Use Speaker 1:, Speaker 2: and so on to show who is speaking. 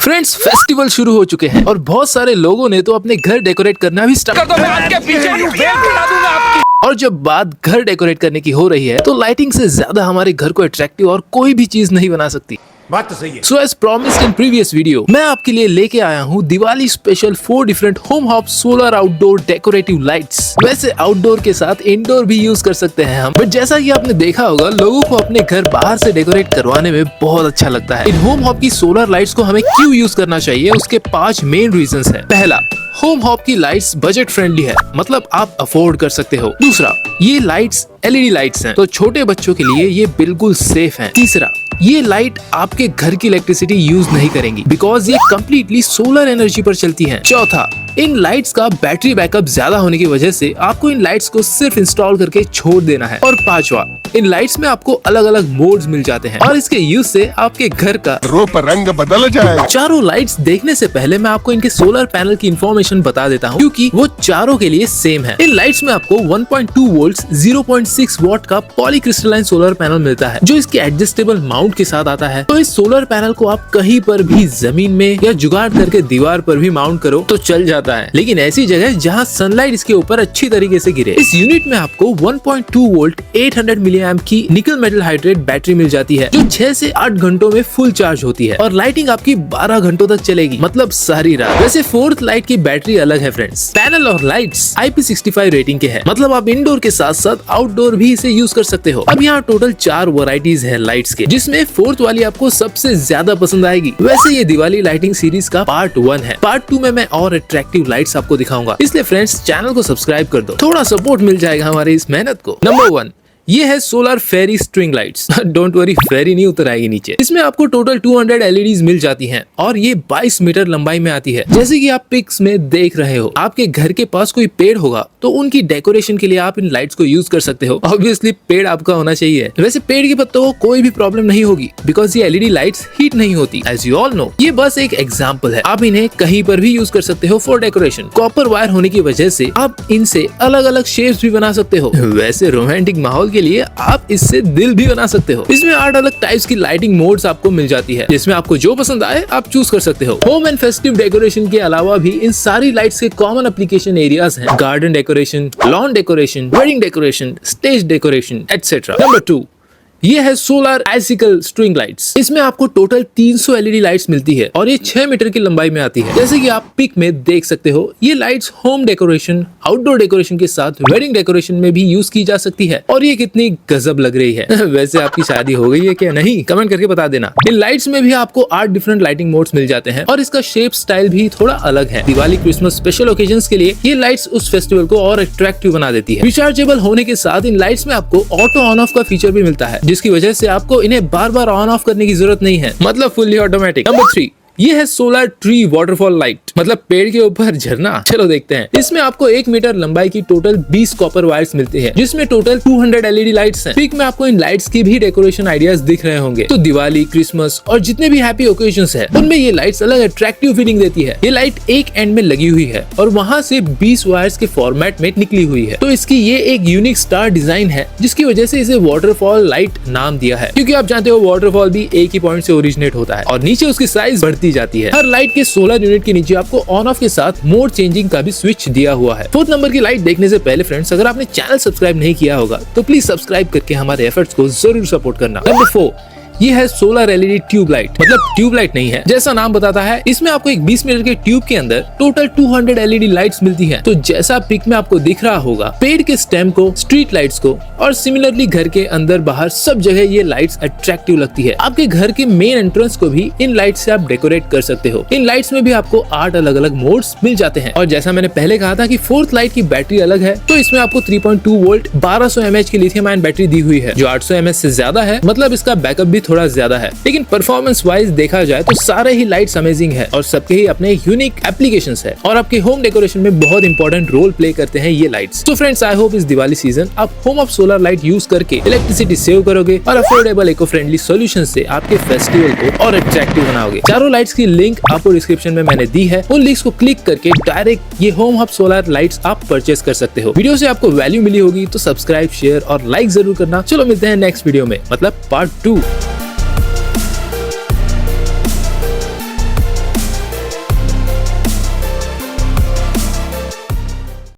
Speaker 1: Friends, festival शुरू हो चुके हैं और बहुत सारे लोगों ने तो अपने घर डेकोरेट करना भी स्टार्ट कर दिया।
Speaker 2: आपके पीछे दूंगा आपकी।
Speaker 1: और जब बात घर डेकोरेट करने की हो रही है तो लाइटिंग से ज्यादा हमारे घर को अट्रैक्टिव और कोई भी चीज नहीं बना सकती।
Speaker 2: बात तो सही है।
Speaker 1: So as promised in previous video, मैं आपके लिए लेके आया हूँ Diwali special 4 different home hop solar outdoor decorative lights. वैसे आउटडोर के साथ इंडोर भी यूज कर सकते हैं हम, बट जैसा कि आपने देखा होगा, लोगों को अपने घर बाहर से डेकोरेट करवाने में बहुत अच्छा लगता है। इन होम हॉप की सोलर लाइट्स को हमें क्यों यूज करना चाहिए, उसके 5 मेन रीजंस हैं। पहला, होम हॉप की लाइट्स बजट फ्रेंडली है, मतलब आप अफोर्ड कर सकते हो। दूसरा, ये लाइट्स एलईडी लाइट्स हैं, तो छोटे बच्चों के लिए ये बिल्कुल सेफ हैं। तीसरा, ये लाइट आपके घर की इलेक्ट्रिसिटी यूज नहीं करेंगी बिकॉज ये कम्प्लीटली सोलर एनर्जी पर चलती हैं। चौथा, इन लाइट्स का बैटरी बैकअप ज्यादा होने की वजह से आपको इन लाइट्स को सिर्फ इंस्टॉल करके छोड़ देना है। और पांचवा, इन लाइट्स में आपको अलग अलग मोड्स मिल जाते हैं और इसके यूज से आपके घर का
Speaker 3: रूप रंग बदल जाएगा।
Speaker 1: चारों लाइट्स देखने से पहले मैं आपको इनके सोलर पैनल की इन्फॉर्मेशन बता देता हूँ, क्योंकि वो चारों के लिए सेम है। इन लाइट्स में आपको 1.2 वोल्ट 0.6 वॉट का पॉलीक्रिस्टलाइन सोलर पैनल मिलता है, जो इसके एडजस्टेबल माउंट के साथ आता है। तो इस सोलर पैनल को आप कहीं पर भी जमीन में या जुगाड़ करके दीवार पर भी माउंट करो तो चल जाता है, लेकिन ऐसी जगह जहाँ सनलाइट इसके ऊपर अच्छी तरीके से गिरे। इस यूनिट में आपको 1.2 वोल्ट 800 मिली एम्प की निकल मेटल हाइड्रेट बैटरी मिल जाती है, जो 6 से 8 घंटों में फुल चार्ज होती है और लाइटिंग आपकी 12 घंटों तक चलेगी, मतलब सारी रात। वैसे 4th लाइट की बैटरी अलग है फ्रेंड्स। पैनल और लाइट्स IP65 रेटिंग के हैं, मतलब आप इंडोर के साथ साथ आउटडोर भी इसे यूज कर सकते हो। अब यहाँ टोटल 4 वैरायटीज है लाइट्स के, जिसमें 4th वाली आपको सबसे ज्यादा पसंद आएगी। वैसे ये दिवाली लाइटिंग सीरीज का पार्ट 1 है। पार्ट 2 में मैं और अट्रैक्टिव लाइट्स आपको दिखाऊंगा, इसलिए फ्रेंड्स चैनल को सब्सक्राइब कर दो, थोड़ा सपोर्ट मिल जाएगा हमारी इस मेहनत को। नंबर 1, ये है solar fairy string lights. Don't worry, fairy नहीं उतर आएगी नीचे। इसमें आपको टोटल 200 LEDs मिल जाती हैं और ये 22 मीटर लंबाई में आती है। जैसे कि आप पिक्स में देख रहे हो, आपके घर के पास कोई पेड़ होगा तो उनकी डेकोरेशन के लिए आप इन लाइट्स को यूज कर सकते हो। ऑब्वियसली पेड़ आपका होना चाहिए। वैसे पेड़ के पत्तों को कोई भी प्रॉब्लम नहीं होगी बिकॉज ये LED लाइट्स हीट नहीं होती, एज यू ऑल नो। ये बस एक एग्जाम्पल है, आप इन्हें कहीं पर भी यूज कर सकते हो फॉर डेकोरेशन। कॉपर वायर होने की वजह से आप इनसे अलग अलग शेप्स भी बना सकते हो। वैसे रोमांटिक माहौल के लिए आप इससे दिल भी बना सकते हो। इसमें 8 अलग टाइप्स की लाइटिंग मोड्स आपको मिल जाती है, जिसमें आपको जो पसंद आए आप चूज कर सकते हो। होम एंड फेस्टिव डेकोरेशन के अलावा भी इन सारी लाइट्स के कॉमन एप्लीकेशन एरियाज हैं। Garden decoration, lawn decoration, wedding decoration, stage decoration etcetera. Number 2, ये है सोलर आइसिकल स्ट्रिंग लाइट्स। इसमें आपको टोटल 300 LED लाइट्स मिलती है और ये 6 मीटर की लंबाई में आती है। जैसे कि आप पिक में देख सकते हो, ये lights home decoration, outdoor decoration के साथ वेडिंग डेकोरेशन में भी यूज की जा सकती है। और ये कितनी गजब लग रही है। वैसे आपकी शादी हो गई है क्या नहीं, कमेंट करके बता देना। इन लाइट्स में भी आपको 8 डिफरेंट लाइटिंग मोड्स मिल जाते हैं और इसका शेप स्टाइल भी थोड़ा अलग है। दिवाली, क्रिसमस स्पेशल ओकेजन्स के लिए ये लाइट्स उस फेस्टिवल को और अट्रैक्टिव बना देती है। रिचार्जेबल होने के साथ इन लाइट्स में आपको ऑटो ऑन ऑफ का फीचर भी मिलता है, जिसकी वजह से आपको इन्हें बार बार ऑन ऑफ करने की जरूरत नहीं है, मतलब फुल्ली ऑटोमेटिक। नंबर 3, ये है सोलर ट्री वाटरफॉल लाइट, मतलब पेड़ के ऊपर झरना। चलो देखते हैं। इसमें आपको 1 मीटर लंबाई की टोटल 20 कॉपर वायर्स मिलती है, जिसमें टोटल 200 LED लाइट्स हैं। पिक में आपको इन लाइट्स की भी डेकोरेशन आइडियाज दिख रहे होंगे। तो दिवाली, क्रिसमस और जितने भी हैप्पी ओकेजन्स है, उनमें ये लाइट्स अलग अट्रैक्टिव फीलिंग देती है। ये लाइट एक एंड में लगी हुई है और वहाँ से 20 वायर्स के फॉर्मेट में निकली हुई है। तो इसकी ये एक यूनिक स्टार डिजाइन है, जिसकी वजह से इसे वाटरफॉल लाइट नाम दिया है, क्योंकि आप जानते हो वाटरफॉल भी एक ही पॉइंट से ओरिजिनेट होता है और नीचे उसकी साइज बढ़ती जाती है। हर लाइट के सोलर यूनिट के नीचे आपको ऑन ऑफ के साथ मोड चेंजिंग का भी स्विच दिया हुआ है। 4th नंबर की लाइट देखने से पहले फ्रेंड्स, अगर आपने चैनल सब्सक्राइब नहीं किया होगा तो प्लीज सब्सक्राइब करके हमारे एफर्ट्स को जरूर सपोर्ट करना। नंबर 4, ये है सोलर LED ट्यूब लाइट, मतलब ट्यूब लाइट नहीं है, जैसा नाम बताता है। इसमें आपको एक 20 मीटर के ट्यूब के अंदर टोटल 200 LED लाइट्स मिलती हैं। तो जैसा पिक में आपको दिख रहा होगा, पेड़ के स्टेम को, स्ट्रीट लाइट्स को और सिमिलरली घर के अंदर बाहर सब जगह ये लाइट्स अट्रैक्टिव लगती है। आपके घर के मेन एंट्रेंस को भी इन लाइट से आप डेकोरेट कर सकते हो। इन लाइट्स में भी आपको 8 अलग अलग मोड्स मिल जाते हैं और जैसा मैंने पहले कहा था कि 4th लाइट की बैटरी अलग है, तो इसमें आपको 3.2 वोल्ट 1200 mAh की लिथियम आयन बैटरी दी हुई है, जो 800 mAh से ज्यादा है, मतलब इसका बैकअप भी थोड़ा ज्यादा है। लेकिन परफॉर्मेंस वाइज देखा जाए तो सारे ही लाइट्स अमेजिंग है और सबके ही अपने यूनिक एप्लीकेशंस है और आपके होम डेकोरेशन में बहुत इंपॉर्टेंट रोल प्ले करते हैं ये लाइट्स। तो फ्रेंड्स, आई होप इस दिवाली सीजन आप home of solar light use करके इलेक्ट्रिसिटी सेव करोगे और अफोर्डेबल इको फ्रेंडली सोल्यूशन से आपके फेस्टिवल को और अट्रैक्टिव बनाओगे। चारों लाइट्स की लिंक आपको डिस्क्रिप्शन में मैंने दी है, उन लिंक्स को क्लिक करके डायरेक्ट ये होम ऑफ सोलर लाइट्स आप परचेस कर सकते हो। वीडियो से आपको वैल्यू मिली होगी तो सब्सक्राइब, शेयर और लाइक जरूर करना। चलो मिलते हैं नेक्स्ट वीडियो में, मतलब पार्ट 2।